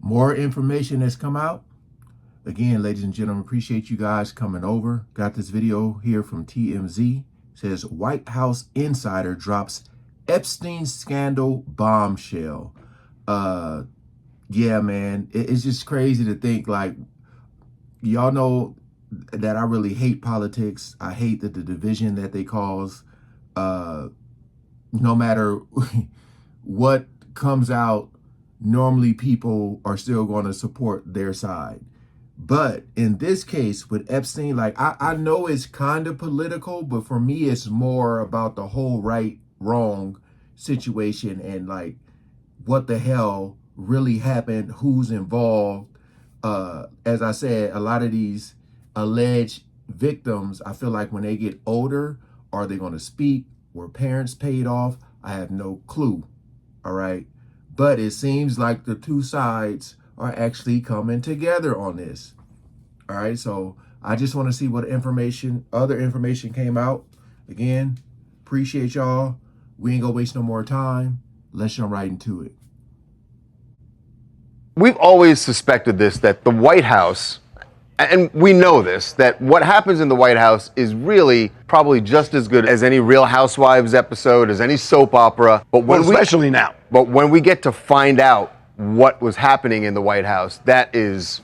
more information that's come out. Again, ladies and gentlemen, appreciate you guys coming over. Got this video here from TMZ. It says White House insider drops Epstein scandal bombshell. Yeah, man, it's just crazy to think, like, y'all know that I really hate politics. I hate the division that they cause. No matter what comes out, normally people are still going to support their side. But in this case with Epstein, like, I know it's kind of political, but for me, it's more about the whole right, wrong situation and like what the hell really happened, who's involved. As I said, a lot of these alleged victims, I feel like when they get older, are they going to speak? Were parents paid off? I have no clue. All right. But it seems like the two sides are actually coming together on this. All right. So I just want to see what other information came out. Again, appreciate y'all. We ain't gonna waste no more time. Let's jump right into it. We've always suspected this, that the White House, and we know this, that what happens in the White House is really probably just as good as any Real Housewives episode, as any soap opera. But especially now. But when we get to find out what was happening in the White House, that is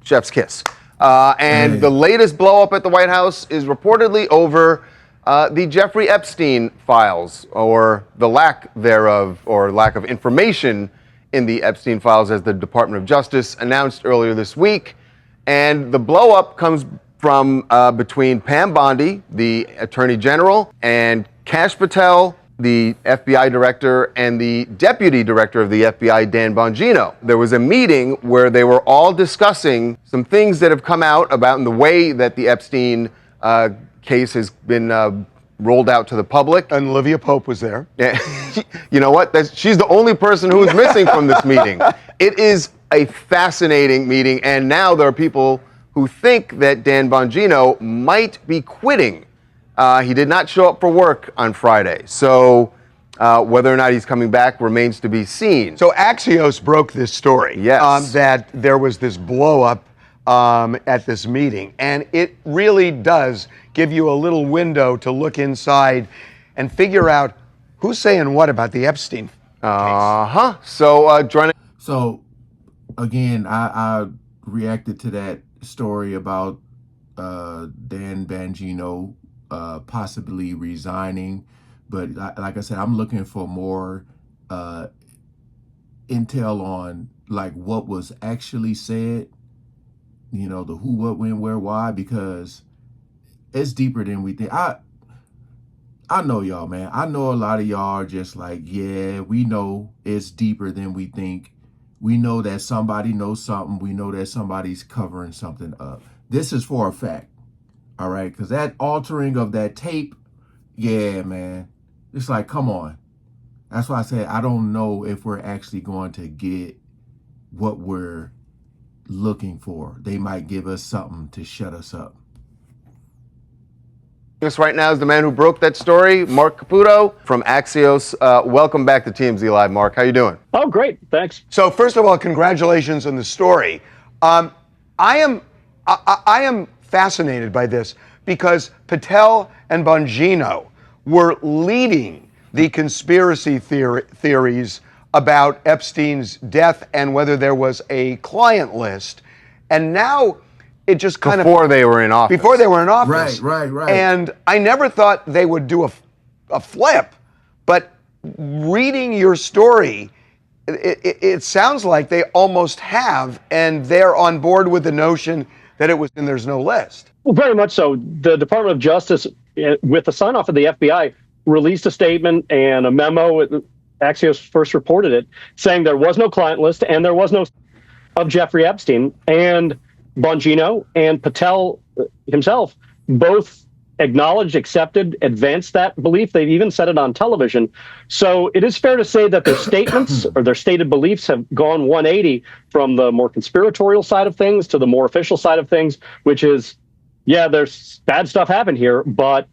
chef's kiss. And the latest blow up at the White House is reportedly over the Jeffrey Epstein files, or the lack thereof, or lack of information in the Epstein files, as the Department of Justice announced earlier this week. And the blow up comes from between Pam Bondi, the Attorney General, and Kash Patel, the FBI director, and the deputy director of the FBI, Dan Bongino. There was a meeting where they were all discussing some things that have come out about in the way that the Epstein case has been rolled out to the public. And Olivia Pope was there. You know what? She's the only person who is missing from this meeting. It is a fascinating meeting, and now there are people who think that Dan Bongino might be quitting. He did not show up for work on Friday, so whether or not he's coming back remains to be seen. So Axios broke this story. Yes. That there was this blow up at this meeting, and it really does give you a little window to look inside and figure out who's saying what about the Epstein case. So again, I reacted to that story about Dan Bongino possibly resigning, but like I said, I'm looking for more intel on like what was actually said. You know, the who, what, when, where, why, because it's deeper than we think. I know y'all, man. I know a lot of y'all are just like, yeah, we know it's deeper than we think. We know that somebody knows something. We know that somebody's covering something up. This is for a fact. All right. Because that altering of that tape, yeah, man. It's like, come on. That's why I said I don't know if we're actually going to get what we're looking for. They might give us something to shut us up. This right now is the man who broke that story, Mark Caputo from Axios. Welcome back to TMZ Live, Mark. How you doing? Oh, great. Thanks. So first of all, congratulations on the story. I am fascinated by this because Patel and Bongino were leading the conspiracy theories about Epstein's death and whether there was a client list. And now it just kind Before they were in office. Before they were in office. Right. And I never thought they would do a flip. But reading your story, it sounds like they almost have, and they're on board with the notion that it was, and there's no list. Well, very much so. The Department of Justice, with the sign-off of the FBI, released a statement and a memo. Axios first reported it, saying there was no client list and there was no of Jeffrey Epstein. And Bongino and Patel himself both acknowledged, accepted, advanced that belief. They've even said it on television. So it is fair to say that their statements or their stated beliefs have gone 180 from the more conspiratorial side of things to the more official side of things, which is, yeah, there's bad stuff happened here. But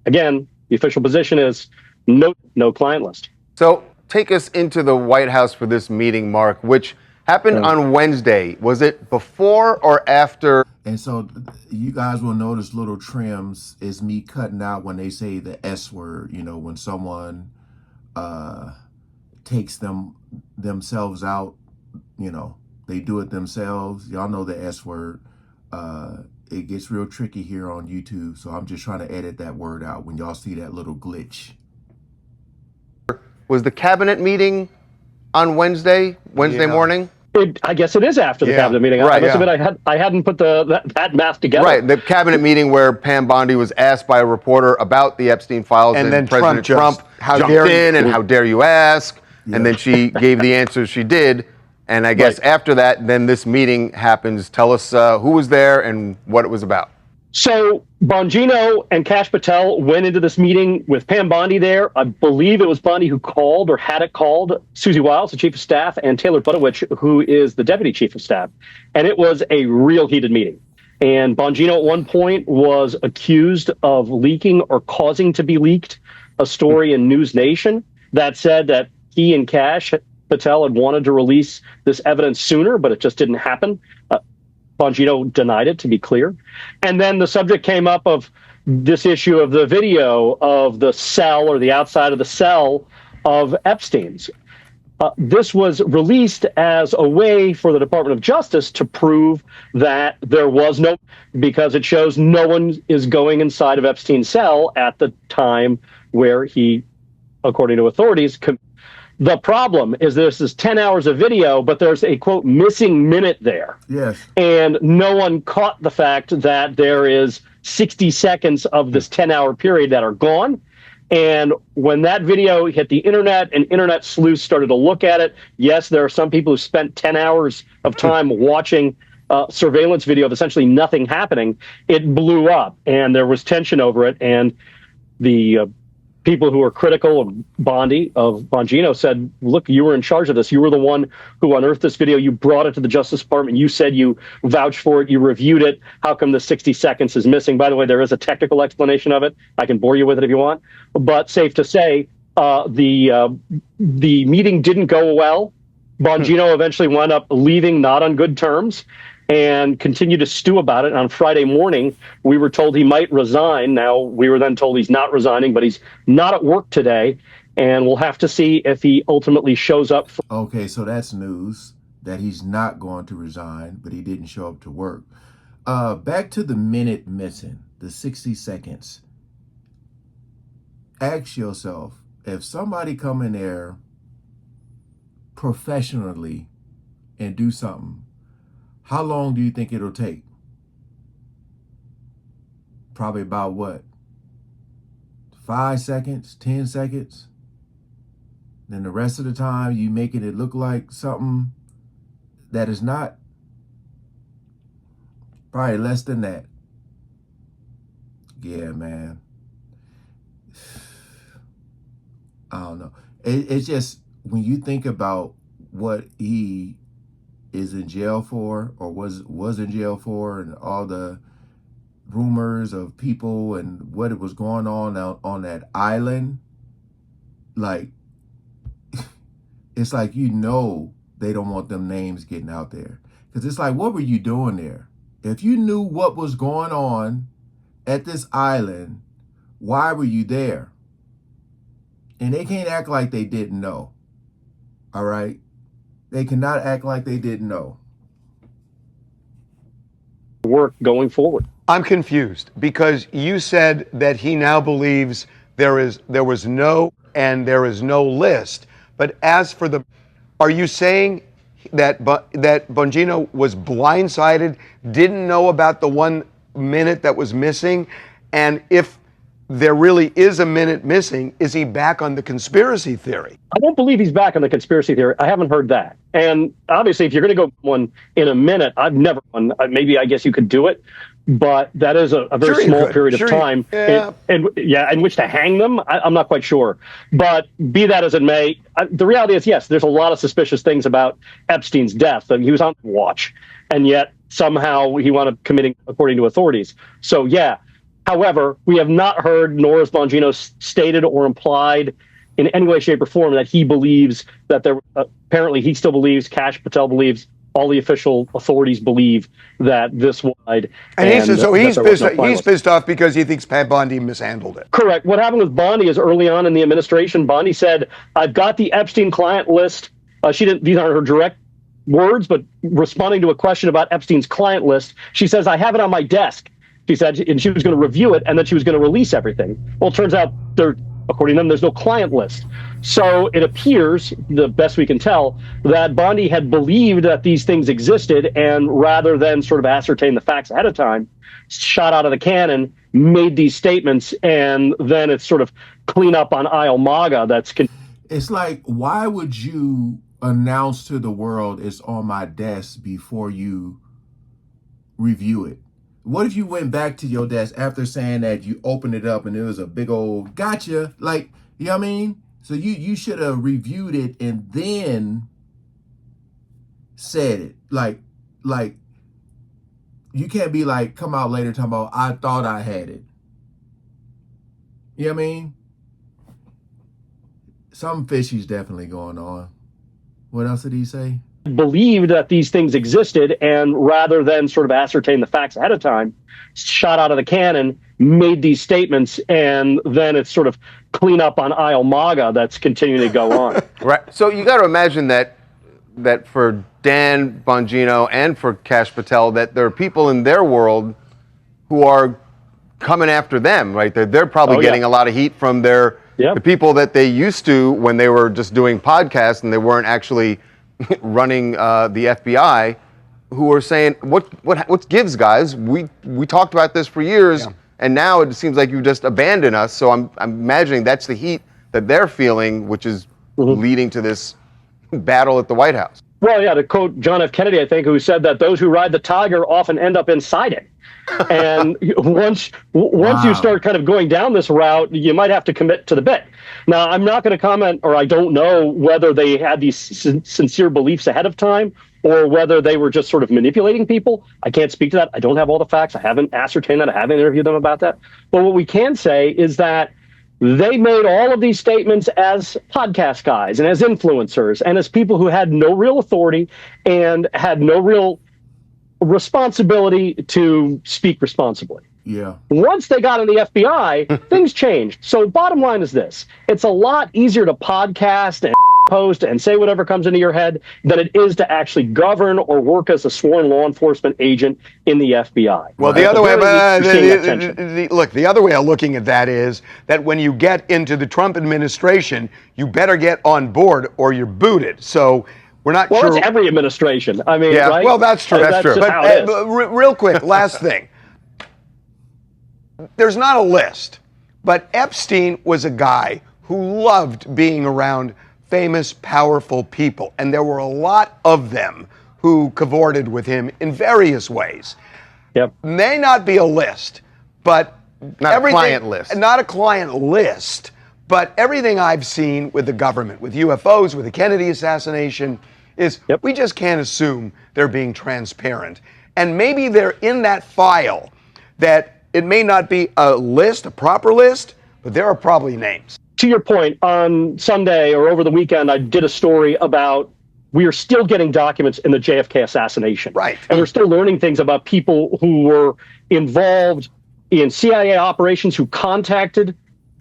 again, the official position is no client list. So take us into the White House for this meeting, Mark, which Happened on Wednesday. Was it before or after? And so you guys will notice little trims is me cutting out when they say the S word, you know, when someone takes themselves out, you know, they do it themselves. Y'all know the S word. It gets real tricky here on YouTube, so I'm just trying to edit that word out when y'all see that little glitch. Was the cabinet meeting on Wednesday morning? I guess it is after the cabinet meeting. Right, I must admit, I hadn't put that math together. Right, the cabinet meeting where Pam Bondi was asked by a reporter about the Epstein files, and then President Trump jumped in and how dare you ask, and then she gave the answers she did. And I guess after that, then this meeting happens. Tell us who was there and what it was about. So Bongino and Kash Patel went into this meeting with Pam Bondi there. I believe it was Bondi who called or had it called Susie Wiles, the chief of staff, and Taylor Budowich, who is the deputy chief of staff. And it was a real heated meeting. And Bongino at one point was accused of leaking or causing to be leaked a story in News Nation that said that he and Kash Patel had wanted to release this evidence sooner, but it just didn't happen. Bongino denied it, to be clear. And then the subject came up of this issue of the video of the cell or the outside of the cell of Epstein's. This was released as a way for the Department of Justice to prove that there was no, because it shows no one is going inside of Epstein's cell at the time where he, according to authorities, the problem is this is 10 hours of video, but there's a, quote, missing minute there. Yes. And no one caught the fact that there is 60 seconds of this 10-hour period that are gone. And when that video hit the internet and internet sleuths started to look at it, yes, there are some people who spent 10 hours of time watching surveillance video of essentially nothing happening. It blew up, and there was tension over it. And the people who were critical of Bongino said, look, you were in charge of this. You were the one who unearthed this video. You brought it to the Justice Department. You said you vouched for it. You reviewed it. How come the 60 seconds is missing? By the way, there is a technical explanation of it. I can bore you with it if you want. But safe to say, the meeting didn't go well. Bongino eventually wound up leaving, not on good terms, and continued to stew about it. On Friday morning, we were told he might resign. Now, we were then told he's not resigning, but he's not at work today, and we'll have to see if he ultimately shows up. Okay, so that's news that he's not going to resign, but he didn't show up to work. Back to the minute missing, the 60 seconds. Ask yourself, if somebody come in there professionally and do something, how long do you think it'll take? Probably about what? 5 seconds, 10 seconds? Then the rest of the time you making it look like something that is not? Probably less than that. Yeah, man. I don't know. It's just, when you think about what he is in jail for, or was in jail for, and all the rumors of people and what it was going on that island, like, it's like, you know, they don't want them names getting out there. Because it's like, what were you doing there? If you knew what was going on at this island, why were you there? And they can't act like they didn't know. All right? They cannot act like they didn't know. Work going forward. I'm confused because you said that he now believes there was no list. But as for are you saying that Bongino was blindsided, didn't know about the 1 minute that was missing? And if there really is a minute missing, is he back on the conspiracy theory? I don't believe he's back on the conspiracy theory. I haven't heard that. And obviously, if you're going to go one in a minute, I've never one. Maybe I guess you could do it, but that is a very small period of time. In which to hang them, I'm not quite sure. But be that as it may, the reality is, yes, there's a lot of suspicious things about Epstein's death. I mean, he was on watch, and yet somehow he wound up committing, according to authorities. So, yeah. However, we have not heard, nor has Bongino stated or implied in any way, shape, or form that he believes that there. Apparently, he still believes. Kash Patel believes. All the official authorities believe that this lied. And he says, so he's pissed, no he's pissed off because he thinks Pat Bondi mishandled it. Correct. What happened with Bondi is early on in the administration, Bondi said, I've got the Epstein client list. She didn't, these aren't her direct words, but responding to a question about Epstein's client list, she says, I have it on my desk. She said, and she was going to review it and then she was going to release everything. Well, it turns out according to them, there's no client list. So it appears, the best we can tell, that Bondi had believed that these things existed, and rather than sort of ascertain the facts ahead of time, shot out of the cannon, made these statements, and then it's sort of clean up on Isle MAGA. It's like, why would you announce to the world it's on my desk before you review it? What if you went back to your desk after saying that, you opened it up and it was a big old gotcha? Like, you know what I mean? So you should have reviewed it and then said it. Like you can't be like, come out later talking about, I thought I had it. You know what I mean? Something fishy's definitely going on. What else did he say? Believed that these things existed, and rather than sort of ascertain the facts ahead of time, shot out of the cannon, made these statements, and then it's sort of clean up on Isle MAGA that's continuing to go on. Right. So you got to imagine that for Dan Bongino and for Kash Patel, that there are people in their world who are coming after them, right? They're probably getting a lot of heat from the people that they used to when they were just doing podcasts and they weren't actually running the FBI, who are saying, what gives, guys? We talked about this for years, and now it seems like you just abandoned us. So I'm imagining that's the heat that they're feeling, which is leading to this battle at the White House. Well, yeah, to quote John F. Kennedy, I think, who said that those who ride the tiger often end up inside it. And once you start kind of going down this route, you might have to commit to the bit. Now, I'm not going to comment, or I don't know whether they had these sincere beliefs ahead of time or whether they were just sort of manipulating people. I can't speak to that. I don't have all the facts. I haven't ascertained that. I haven't interviewed them about that. But what we can say is that they made all of these statements as podcast guys and as influencers and as people who had no real authority and had no real responsibility to speak responsibly. Yeah. Once they got in the FBI, things changed. So bottom line is this. It's a lot easier to podcast and post and say whatever comes into your head than it is to actually govern or work as a sworn law enforcement agent in the FBI. Well, the other way, look, the other way of looking at that is that when you get into the Trump administration, you better get on board or you're booted. So we're not sure. Well, it's every administration. I mean, right? Well, that's true. That's true. But real quick, last thing. There's not a list, but Epstein was a guy who loved being around famous, powerful people, and there were a lot of them who cavorted with him in various ways. Yep. May not be a list, but not a client list. Not a client list, but everything I've seen with the government, with UFOs, with the Kennedy assassination, is we just can't assume they're being transparent. And maybe they're in that file that it may not be a list, a proper list, but there are probably names. To your point, on Sunday or over the weekend, I did a story about we are still getting documents in the JFK assassination. Right. And we're still learning things about people who were involved in CIA operations who contacted,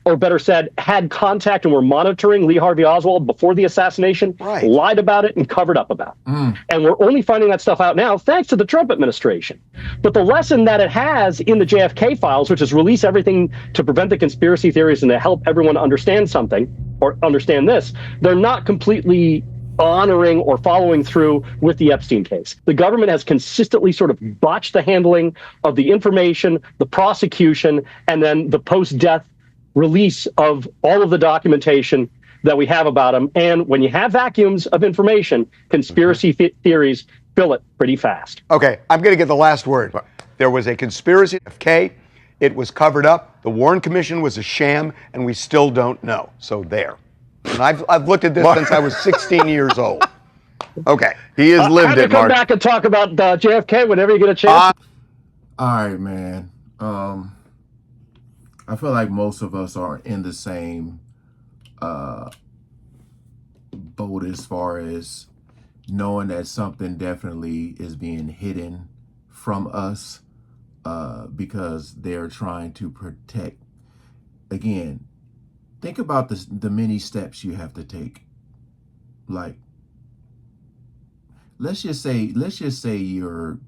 or better said, had contact and were monitoring Lee Harvey Oswald before the assassination, lied about it and covered up about it. And we're only finding that stuff out now thanks to the Trump administration. But the lesson that it has in the JFK files, which is release everything to prevent the conspiracy theories and to help everyone understand something, or understand this, they're not completely honoring or following through with the Epstein case. The government has consistently sort of botched the handling of the information, the prosecution, and then the post-death release of all of the documentation that we have about him. And when you have vacuums of information, conspiracy theories fill it pretty fast. Okay, I'm going to get the last word. There was a conspiracy at JFK. It was covered up. The Warren Commission was a sham, and we still don't know. So there. And I've looked at this since I was 16 years old. Okay. He has lived it, come Mark. back and talk about JFK whenever you get a chance. All right, man. I feel like most of us are in the same boat as far as knowing that something definitely is being hidden from us, because they're trying to protect. Again, think about the many steps you have to take. Like, let's just say you're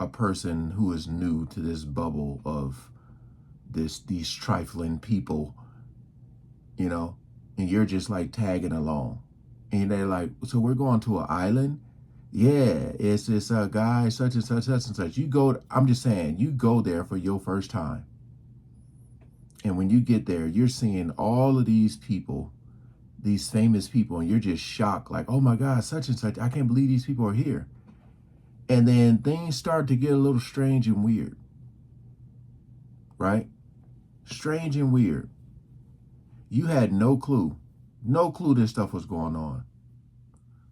a person who is new to this bubble of these trifling people, you know, and you're just like tagging along, and they're like, so we're going to an island. Yeah, it's this guy such and such, such and such. You go, I'm just saying, you go there for your first time. And when you get there, you're seeing all of these people, these famous people, and you're just shocked, like, oh my God, such and such, I can't believe these people are here. And then things start to get a little strange and weird, right? Strange and weird. You had no clue this stuff was going on,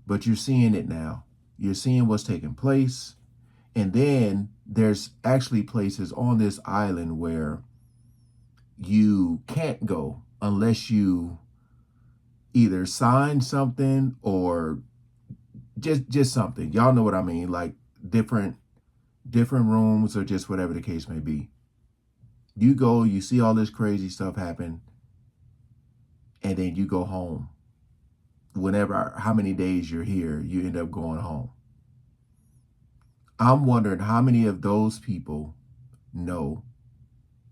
but you're seeing it now. You're seeing what's taking place. And then there's actually places on this island where you can't go unless you either sign something or just something. Y'all know what I mean, like different rooms or just whatever the case may be. You go, you see all this crazy stuff happen, and then you go home. Whenever, how many days you're here, you end up going home. I'm wondering how many of those people know,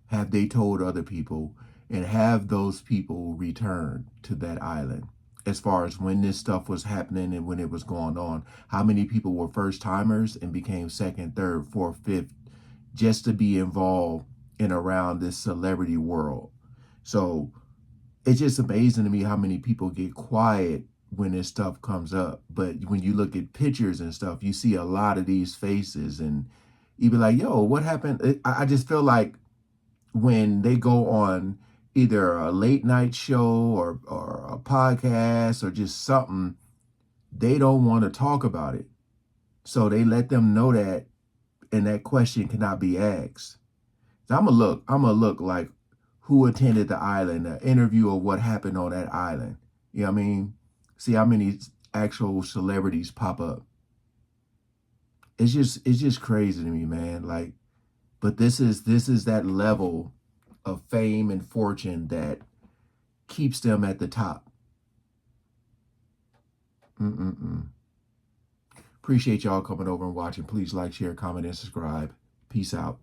have they told other people, and have those people returned to that island? As far as when this stuff was happening and when it was going on, how many people were first timers and became second, third, fourth, fifth, just to be involved in around this celebrity world? So it's just amazing to me how many people get quiet when this stuff comes up. But when you look at pictures and stuff, you see a lot of these faces, and you be like, yo, what happened? I just feel like when they go on either a late night show or a podcast or just something, they don't want to talk about it. So they let them know that, and that question cannot be asked. So I'm gonna look like who attended the island, an interview of what happened on that island. You know what I mean? See how many actual celebrities pop up. It's just crazy to me, man. Like, but this is that level of fame and fortune that keeps them at the top. Appreciate y'all coming over and watching. Please like, share, comment, and subscribe. Peace out.